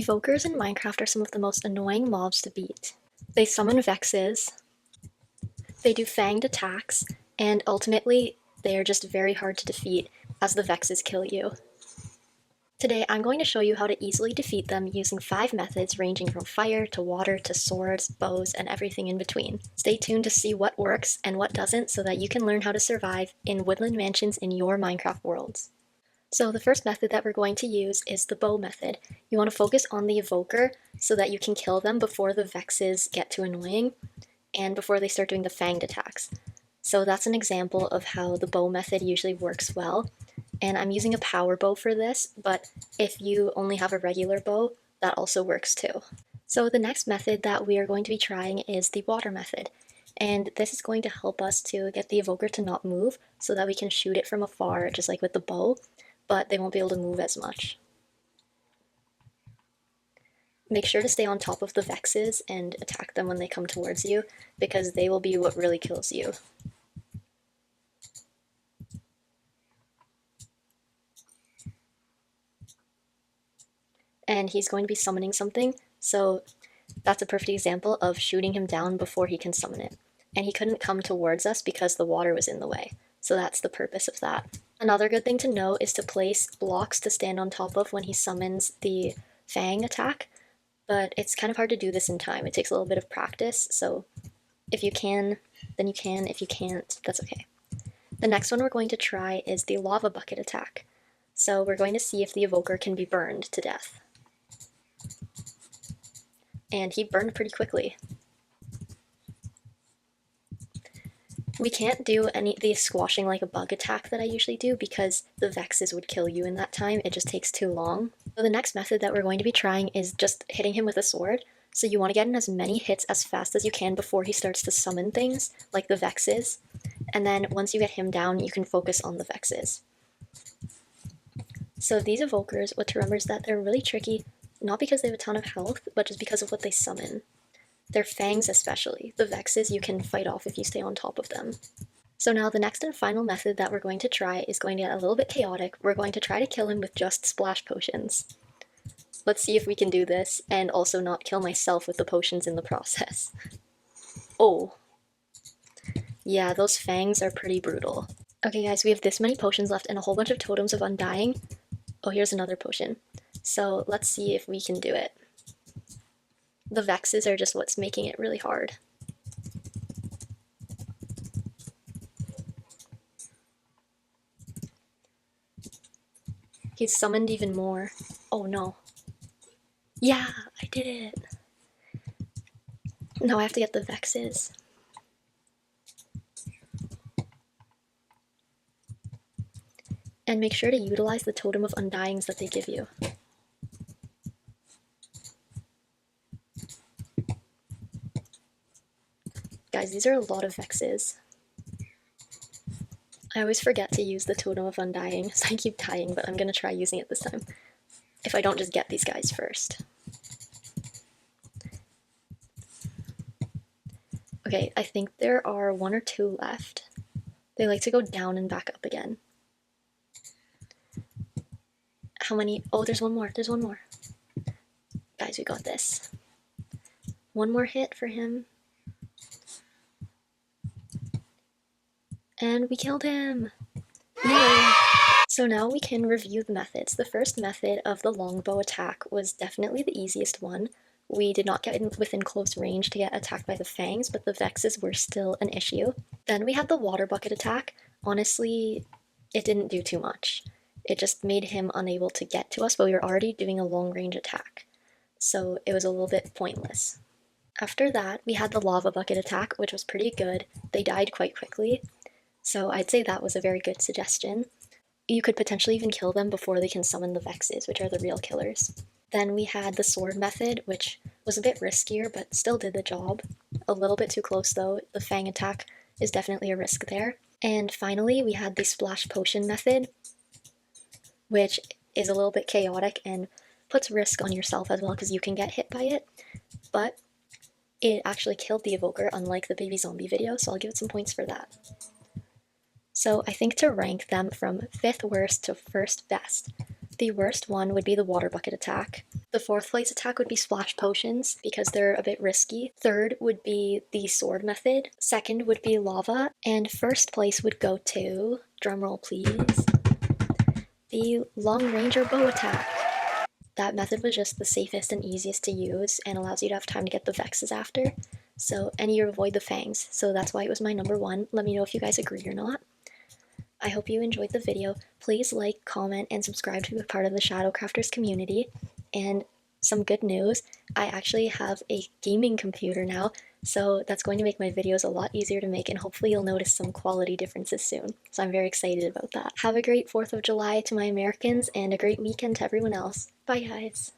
Evokers in Minecraft are some of the most annoying mobs to beat. They summon vexes, they do fanged attacks, and ultimately, they are just very hard to defeat as the vexes kill you. Today, I'm going to show you how to easily defeat them using 5 methods ranging from fire to water to swords, bows, and everything in between. Stay tuned to see what works and what doesn't so that you can learn how to survive in woodland mansions in your Minecraft worlds. So the first method that we're going to use is the bow method. You want to focus on the evoker so that you can kill them before the vexes get too annoying and before they start doing the fanged attacks. So that's an example of how the bow method usually works well. And I'm using a power bow for this, but if you only have a regular bow, that also works too. So the next method that we are going to be trying is the water method. And this is going to help us to get the evoker to not move so that we can shoot it from afar, just like with the bow, but they won't be able to move as much. Make sure to stay on top of the vexes and attack them when they come towards you, because they will be what really kills you. And he's going to be summoning something, so that's a perfect example of shooting him down before he can summon it. And he couldn't come towards us because the water was in the way, so that's the purpose of that. Another good thing to know is to place blocks to stand on top of when he summons the fang attack, but it's kind of hard to do this in time. It takes a little bit of practice, so if you can, then you can. If you can't, that's okay. The next one we're going to try is the lava bucket attack. So we're going to see if the evoker can be burned to death. And he burned pretty quickly. We can't do any of the squashing like a bug attack that I usually do because the vexes would kill you in that time. It just takes too long. So the next method that we're going to be trying is just hitting him with a sword. So you want to get in as many hits as fast as you can before he starts to summon things, like the vexes. And then once you get him down, you can focus on the vexes. So these evokers, what to remember is that they're really tricky, not because they have a ton of health, but just because of what they summon. Their fangs especially. The vexes you can fight off if you stay on top of them. So now the next and final method that we're going to try is going to get a little bit chaotic. We're going to try to kill him with just splash potions. Let's see if we can do this, and also not kill myself with the potions in the process. Oh. Yeah, those fangs are pretty brutal. Okay guys, we have this many potions left and a whole bunch of totems of undying. Oh, here's another potion. So let's see if we can do it. The vexes are just what's making it really hard. He's summoned even more. Oh no. Yeah, I did it! Now I have to get the vexes. And make sure to utilize the totem of undyings that they give you. Guys, these are a lot of vexes. I always forget to use the totem of undying, so I keep dying, but I'm gonna try using it this time. If I don't just get these guys first. Okay, I think there are 1 or 2 left. They like to go down and back up again. How many? Oh, there's one more. There's one more. Guys, we got this. One more hit for him. And we killed him! Yay! So now we can review the methods. The first method of the longbow attack was definitely the easiest one. We did not get within close range to get attacked by the fangs, but the vexes were still an issue. Then we had the water bucket attack. Honestly, it didn't do too much. It just made him unable to get to us, but we were already doing a long range attack. So it was a little bit pointless. After that, we had the lava bucket attack, which was pretty good. They died quite quickly. So I'd say that was a very good suggestion. You could potentially even kill them before they can summon the vexes, which are the real killers. Then we had the sword method, which was a bit riskier, but still did the job. A little bit too close though. The fang attack is definitely a risk there. And finally, we had the splash potion method, which is a little bit chaotic and puts risk on yourself as well because you can get hit by it. But it actually killed the evoker, unlike the baby zombie video, so I'll give it some points for that. So I think to rank them from 5th worst to 1st best, The worst one would be the water bucket attack. The fourth place attack would be splash potions because they're a bit risky. Third would be the sword method. Second would be lava. And first place would go to, drumroll please, the long ranger bow attack. That method was just the safest and easiest to use and allows you to have time to get the vexes after. And you avoid the fangs, so that's why it was my number one. Let me know if you guys agree or not. I hope you enjoyed the video. Please like, comment, and subscribe to be part of the Shadowcrafters community. And some good news, I actually have a gaming computer now, so that's going to make my videos a lot easier to make, and hopefully you'll notice some quality differences soon. So I'm very excited about that. Have a great 4th of July to my Americans, and a great weekend to everyone else. Bye guys!